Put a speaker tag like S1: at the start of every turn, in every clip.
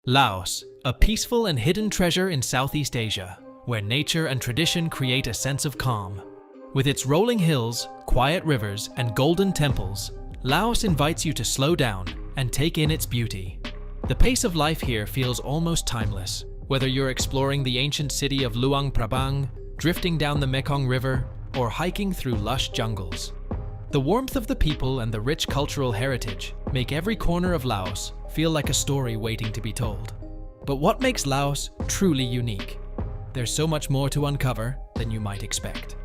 S1: Laos, a peaceful and hidden treasure in Southeast Asia, where nature and tradition create a sense of calm. With its rolling hills, quiet rivers, and golden temples, Laos invites you to slow down and take in its beauty. The pace of life here feels almost timeless, whether you're exploring the ancient city of Luang Prabang, drifting down the Mekong River, or hiking through lush jungles. The warmth of the people and the rich cultural heritage make every corner of Laos feel like a story waiting to be told. But what makes Laos truly unique? There's so much more to uncover than you might expect.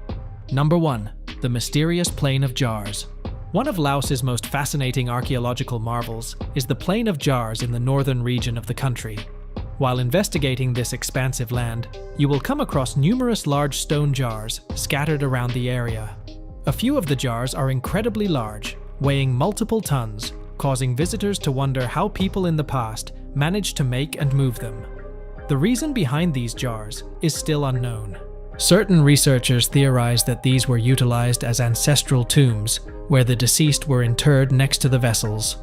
S1: Number 1. The mysterious Plain of Jars. One of Laos's most fascinating archaeological marvels is the Plain of Jars in the northern region of the country. While investigating this expansive land, you will come across numerous large stone jars scattered around the area. A few of the jars are incredibly large, weighing multiple tons, causing visitors to wonder how people in the past managed to make and move them. The reason behind these jars is still unknown. Certain researchers theorize that these were utilized as ancestral tombs, where the deceased were interred next to the vessels.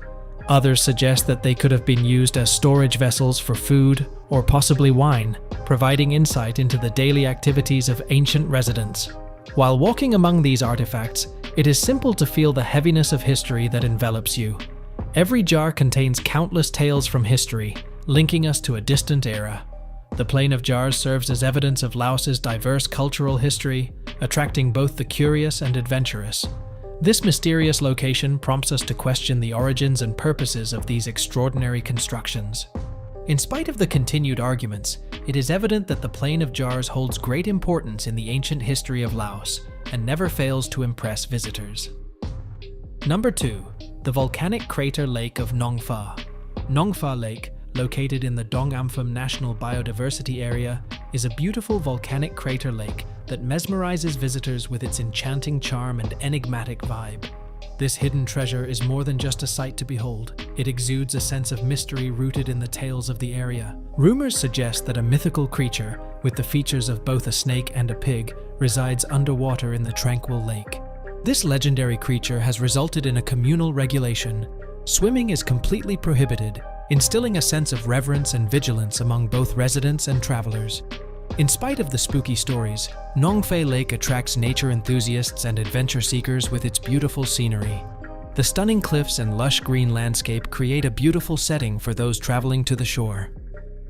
S1: Others suggest that they could have been used as storage vessels for food or possibly wine, providing insight into the daily activities of ancient residents. While walking among these artifacts, it is simple to feel the heaviness of history that envelops you. Every jar contains countless tales from history, linking us to a distant era. The Plain of Jars serves as evidence of Laos's diverse cultural history, attracting both the curious and adventurous. This mysterious location prompts us to question the origins and purposes of these extraordinary constructions. In spite of the continued arguments, it is evident that the Plain of Jars holds great importance in the ancient history of Laos and never fails to impress visitors. Number 2. The volcanic crater lake of Nong Pha. Nong Pha Lake, located in the Dong Ampham National Biodiversity Area, is a beautiful volcanic crater lake that mesmerizes visitors with its enchanting charm and enigmatic vibe. This hidden treasure is more than just a sight to behold. It exudes a sense of mystery rooted in the tales of the area. Rumors suggest that a mythical creature, with the features of both a snake and a pig, resides underwater in the tranquil lake. This legendary creature has resulted in a communal regulation. Swimming is completely prohibited, instilling a sense of reverence and vigilance among both residents and travelers. In spite of the spooky stories, Nong Pha Lake attracts nature enthusiasts and adventure seekers with its beautiful scenery. The stunning cliffs and lush green landscape create a beautiful setting for those traveling to the shore.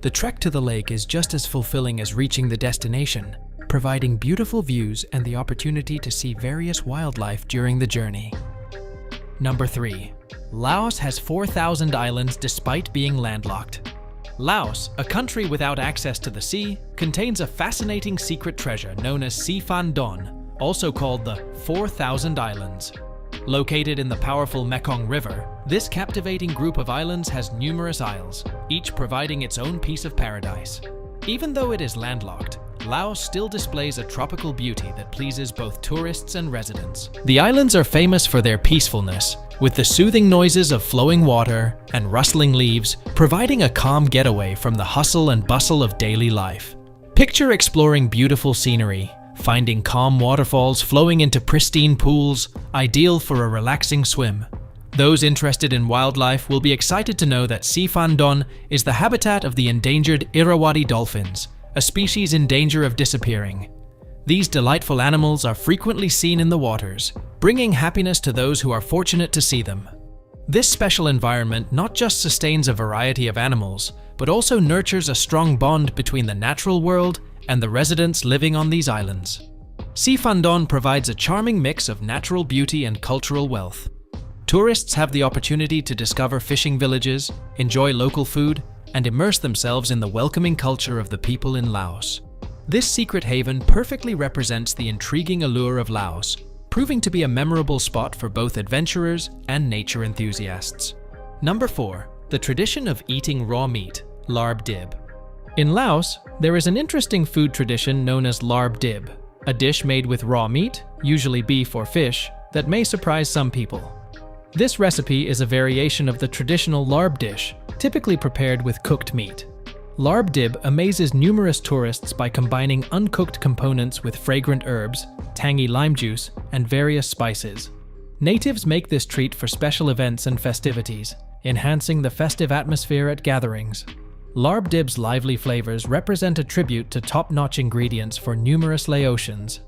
S1: The trek to the lake is just as fulfilling as reaching the destination, providing beautiful views and the opportunity to see various wildlife during the journey. Number 3. Laos has 4,000 islands despite being landlocked. Laos, a country without access to the sea, contains a fascinating secret treasure known as Si Phan Don, also called the 4,000 Islands. Located in the powerful Mekong River, this captivating group of islands has numerous isles, each providing its own piece of paradise. Even though it is landlocked, Laos still displays a tropical beauty that pleases both tourists and residents. The islands are famous for their peacefulness, with the soothing noises of flowing water and rustling leaves providing a calm getaway from the hustle and bustle of daily life. Picture exploring beautiful scenery, finding calm waterfalls flowing into pristine pools, ideal for a relaxing swim. Those interested in wildlife will be excited to know that Si Phan Don is the habitat of the endangered Irrawaddy dolphins, a species in danger of disappearing. These delightful animals are frequently seen in the waters, bringing happiness to those who are fortunate to see them. This special environment not just sustains a variety of animals, but also nurtures a strong bond between the natural world and the residents living on these islands. Si Phan Don provides a charming mix of natural beauty and cultural wealth. Tourists have the opportunity to discover fishing villages, enjoy local food, and immerse themselves in the welcoming culture of the people in Laos. This secret haven perfectly represents the intriguing allure of Laos, proving to be a memorable spot for both adventurers and nature enthusiasts. Number 4. The tradition of eating raw meat, larb dib. In Laos, there is an interesting food tradition known as larb dib, a dish made with raw meat, usually beef or fish, that may surprise some people. This recipe is a variation of the traditional larb dish, typically prepared with cooked meat. Larb dib amazes numerous tourists by combining uncooked components with fragrant herbs, tangy lime juice, and various spices. Natives make this treat for special events and festivities, enhancing the festive atmosphere at gatherings. Larb dib's lively flavors represent a tribute to top-notch ingredients for numerous Laotians.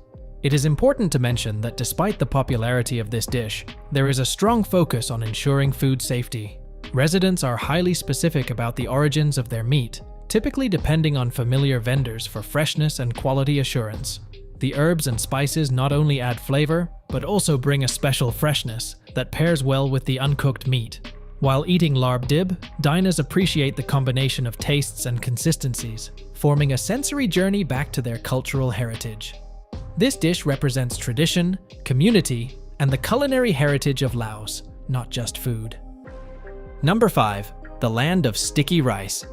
S1: It is important to mention that despite the popularity of this dish, there is a strong focus on ensuring food safety. Residents are highly specific about the origins of their meat, typically depending on familiar vendors for freshness and quality assurance. The herbs and spices not only add flavor, but also bring a special freshness that pairs well with the uncooked meat. While eating larb dib, diners appreciate the combination of tastes and consistencies, forming a sensory journey back to their cultural heritage. This dish represents tradition, community, and the culinary heritage of Laos, not just food. Number 5. The land of sticky rice.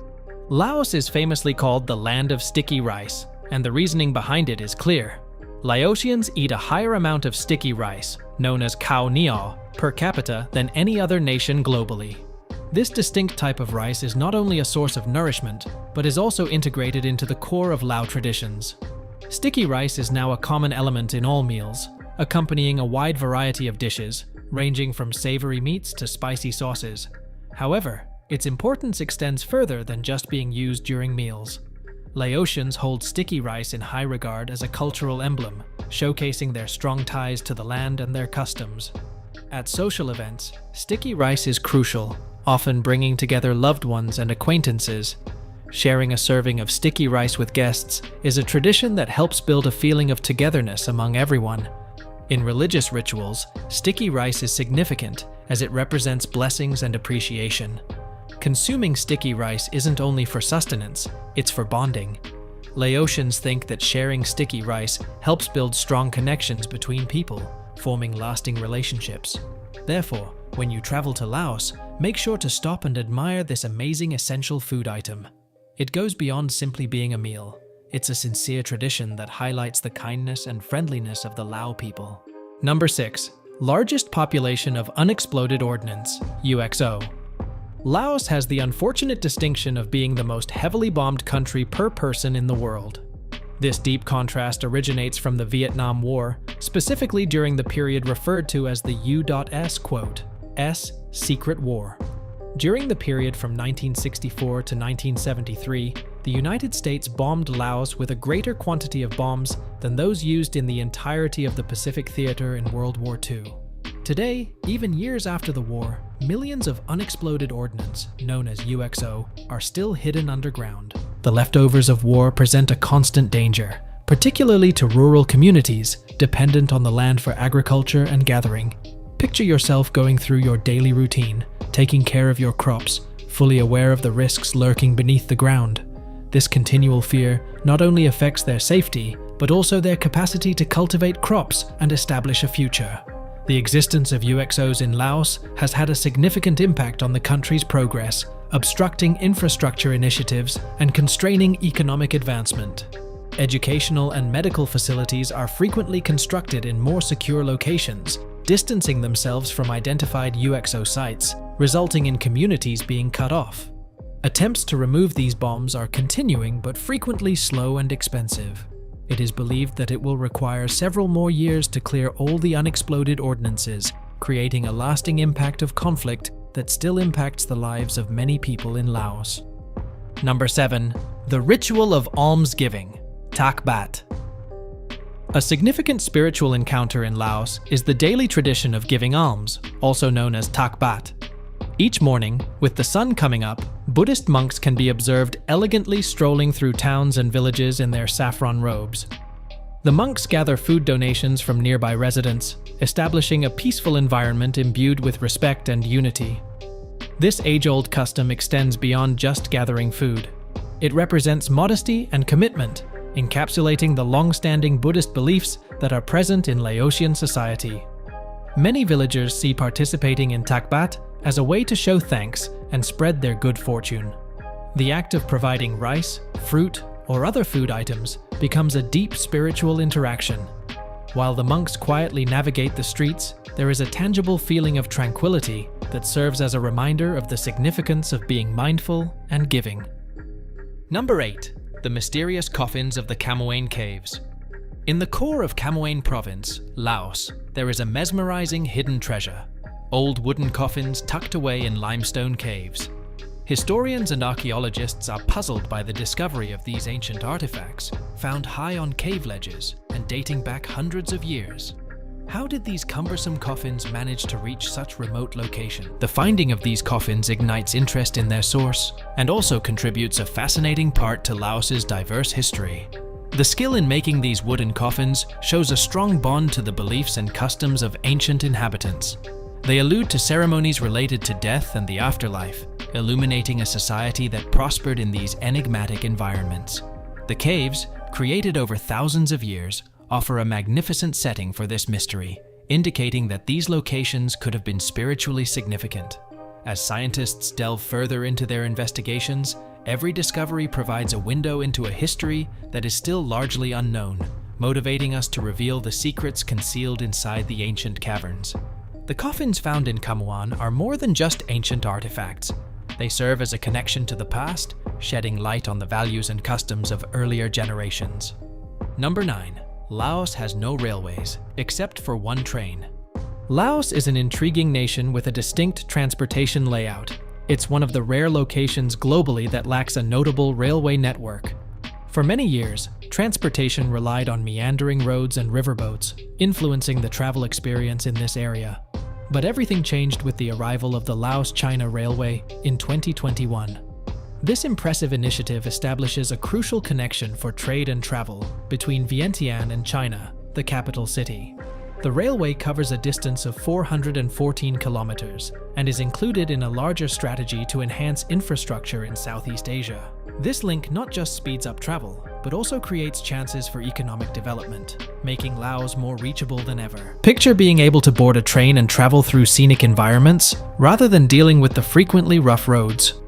S1: Laos is famously called the land of sticky rice, and the reasoning behind it is clear. Laotians eat a higher amount of sticky rice, known as khao niao, per capita than any other nation globally. This distinct type of rice is not only a source of nourishment, but is also integrated into the core of Lao traditions. Sticky rice is now a common element in all meals, accompanying a wide variety of dishes, ranging from savory meats to spicy sauces. However, its importance extends further than just being used during meals. Laotians hold sticky rice in high regard as a cultural emblem, showcasing their strong ties to the land and their customs. At social events, sticky rice is crucial, often bringing together loved ones and acquaintances. Sharing a serving of sticky rice with guests is a tradition that helps build a feeling of togetherness among everyone. In religious rituals, sticky rice is significant as it represents blessings and appreciation. Consuming sticky rice isn't only for sustenance, it's for bonding. Laotians think that sharing sticky rice helps build strong connections between people, forming lasting relationships. Therefore, when you travel to Laos, make sure to stop and admire this amazing essential food item. It goes beyond simply being a meal. It's a sincere tradition that highlights the kindness and friendliness of the Lao people. Number 6. Largest population of unexploded ordnance, UXO. Laos has the unfortunate distinction of being the most heavily bombed country per person in the world. This deep contrast originates from the Vietnam War, specifically during the period referred to as the U.S. S Secret War. During the period from 1964 to 1973, the United States bombed Laos with a greater quantity of bombs than those used in the entirety of the Pacific Theater in World War II. Today, even years after the war, millions of unexploded ordnance, known as UXO, are still hidden underground. The leftovers of war present a constant danger, particularly to rural communities dependent on the land for agriculture and gathering. Picture yourself going through your daily routine, taking care of your crops, fully aware of the risks lurking beneath the ground. This continual fear not only affects their safety, but also their capacity to cultivate crops and establish a future. The existence of UXOs in Laos has had a significant impact on the country's progress, obstructing infrastructure initiatives and constraining economic advancement. Educational and medical facilities are frequently constructed in more secure locations, distancing themselves from identified UXO sites, resulting in communities being cut off. Attempts to remove these bombs are continuing but frequently slow and expensive. It is believed that it will require several more years to clear all the unexploded ordnances, creating a lasting impact of conflict that still impacts the lives of many people in Laos. Number 7. The ritual of almsgiving, Tak Bat. A significant spiritual encounter in Laos is the daily tradition of giving alms, also known as Tak Bat. Each morning, with the sun coming up, Buddhist monks can be observed elegantly strolling through towns and villages in their saffron robes. The monks gather food donations from nearby residents, establishing a peaceful environment imbued with respect and unity. This age-old custom extends beyond just gathering food. It represents modesty and commitment, encapsulating the long-standing Buddhist beliefs that are present in Laotian society. Many villagers see participating in Tak Bat as a way to show thanks and spread their good fortune. The act of providing rice, fruit, or other food items becomes a deep spiritual interaction. While the monks quietly navigate the streets, there is a tangible feeling of tranquility that serves as a reminder of the significance of being mindful and giving. Number 8. The mysterious coffins of the Camoane Caves. In the core of Camoane Province, Laos, there is a mesmerizing hidden treasure. Old wooden coffins tucked away in limestone caves. Historians and archaeologists are puzzled by the discovery of these ancient artifacts, found high on cave ledges and dating back hundreds of years. How did these cumbersome coffins manage to reach such remote location? The finding of these coffins ignites interest in their source and also contributes a fascinating part to Laos's diverse history. The skill in making these wooden coffins shows a strong bond to the beliefs and customs of ancient inhabitants. They allude to ceremonies related to death and the afterlife, illuminating a society that prospered in these enigmatic environments. The caves, created over thousands of years, offer a magnificent setting for this mystery, indicating that these locations could have been spiritually significant. As scientists delve further into their investigations, every discovery provides a window into a history that is still largely unknown, motivating us to reveal the secrets concealed inside the ancient caverns. The coffins found in Khammouan are more than just ancient artifacts. They serve as a connection to the past, shedding light on the values and customs of earlier generations. Number 9. Laos has no railways, except for one train. Laos is an intriguing nation with a distinct transportation layout. It's one of the rare locations globally that lacks a notable railway network. For many years, transportation relied on meandering roads and riverboats, influencing the travel experience in this area. But everything changed with the arrival of the Laos-China Railway in 2021. This impressive initiative establishes a crucial connection for trade and travel between Vientiane and China, the capital city. The railway covers a distance of 414 kilometers and is included in a larger strategy to enhance infrastructure in Southeast Asia. This link not just speeds up travel, but also creates chances for economic development, making Laos more reachable than ever. Picture being able to board a train and travel through scenic environments, rather than dealing with the frequently rough roads.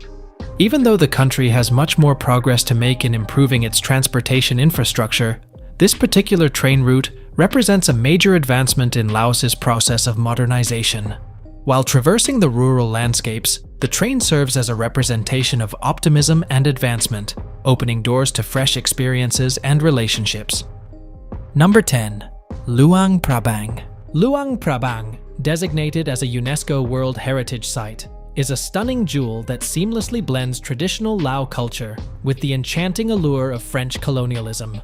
S1: Even though the country has much more progress to make in improving its transportation infrastructure, this particular train route represents a major advancement in Laos's process of modernization. While traversing the rural landscapes, the train serves as a representation of optimism and advancement, opening doors to fresh experiences and relationships. Number 10. Luang Prabang. Luang Prabang, designated as a UNESCO World Heritage Site, is a stunning jewel that seamlessly blends traditional Lao culture with the enchanting allure of French colonialism.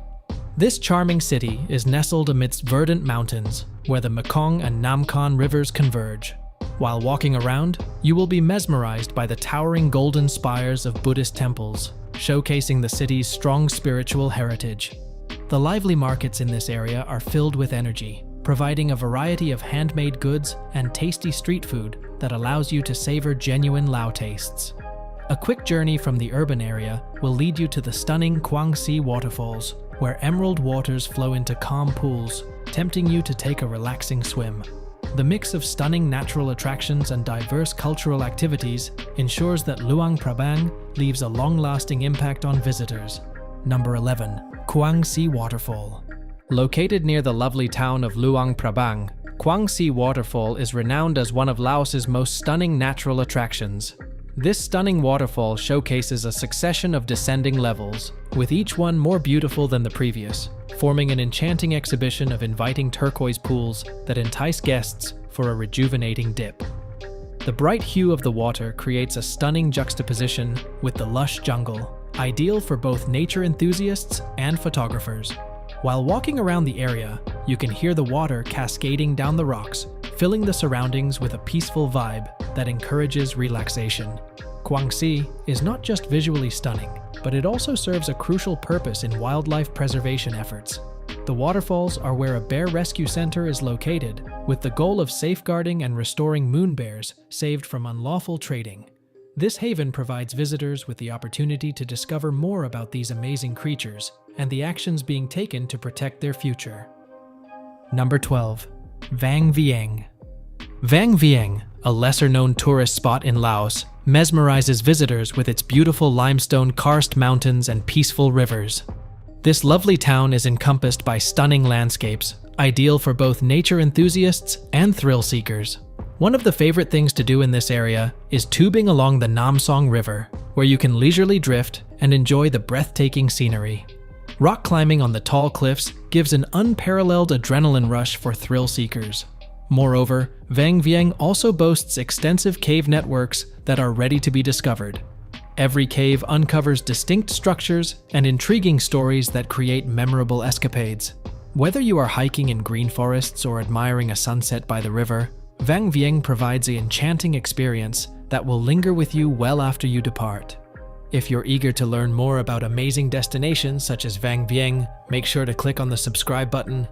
S1: This charming city is nestled amidst verdant mountains, where the Mekong and Namkon rivers converge. While walking around, you will be mesmerized by the towering golden spires of Buddhist temples, showcasing the city's strong spiritual heritage. The lively markets in this area are filled with energy, providing a variety of handmade goods and tasty street food that allows you to savor genuine Lao tastes. A quick journey from the urban area will lead you to the stunning Quang Si waterfalls, where emerald waters flow into calm pools, tempting you to take a relaxing swim. The mix of stunning natural attractions and diverse cultural activities ensures that Luang Prabang leaves a long-lasting impact on visitors. Number 11. Quang Si Waterfall. Located near the lovely town of Luang Prabang, Quang Si Waterfall is renowned as one of Laos's most stunning natural attractions. This stunning waterfall showcases a succession of descending levels, with each one more beautiful than the previous, forming an enchanting exhibition of inviting turquoise pools that entice guests for a rejuvenating dip. The bright hue of the water creates a stunning juxtaposition with the lush jungle, ideal for both nature enthusiasts and photographers. While walking around the area, you can hear the water cascading down the rocks, filling the surroundings with a peaceful vibe that encourages relaxation. Quang Si is not just visually stunning, but it also serves a crucial purpose in wildlife preservation efforts. The waterfalls are where a bear rescue center is located, with the goal of safeguarding and restoring moon bears saved from unlawful trading. This haven provides visitors with the opportunity to discover more about these amazing creatures and the actions being taken to protect their future. Number 12. Vang Vieng. Vang Vieng, a lesser-known tourist spot in Laos, mesmerizes visitors with its beautiful limestone karst mountains and peaceful rivers. This lovely town is encompassed by stunning landscapes, ideal for both nature enthusiasts and thrill seekers. One of the favorite things to do in this area is tubing along the Nam Song River, where you can leisurely drift and enjoy the breathtaking scenery. Rock climbing on the tall cliffs gives an unparalleled adrenaline rush for thrill seekers. Moreover, Vang Vieng also boasts extensive cave networks that are ready to be discovered, Every cave uncovers distinct structures and intriguing stories that create memorable escapades. Whether you are hiking in green forests or admiring a sunset by the river, Vang Vieng provides an enchanting experience that will linger with you well after you depart. If you're eager to learn more about amazing destinations such as Vang Vieng, make sure to click on the subscribe button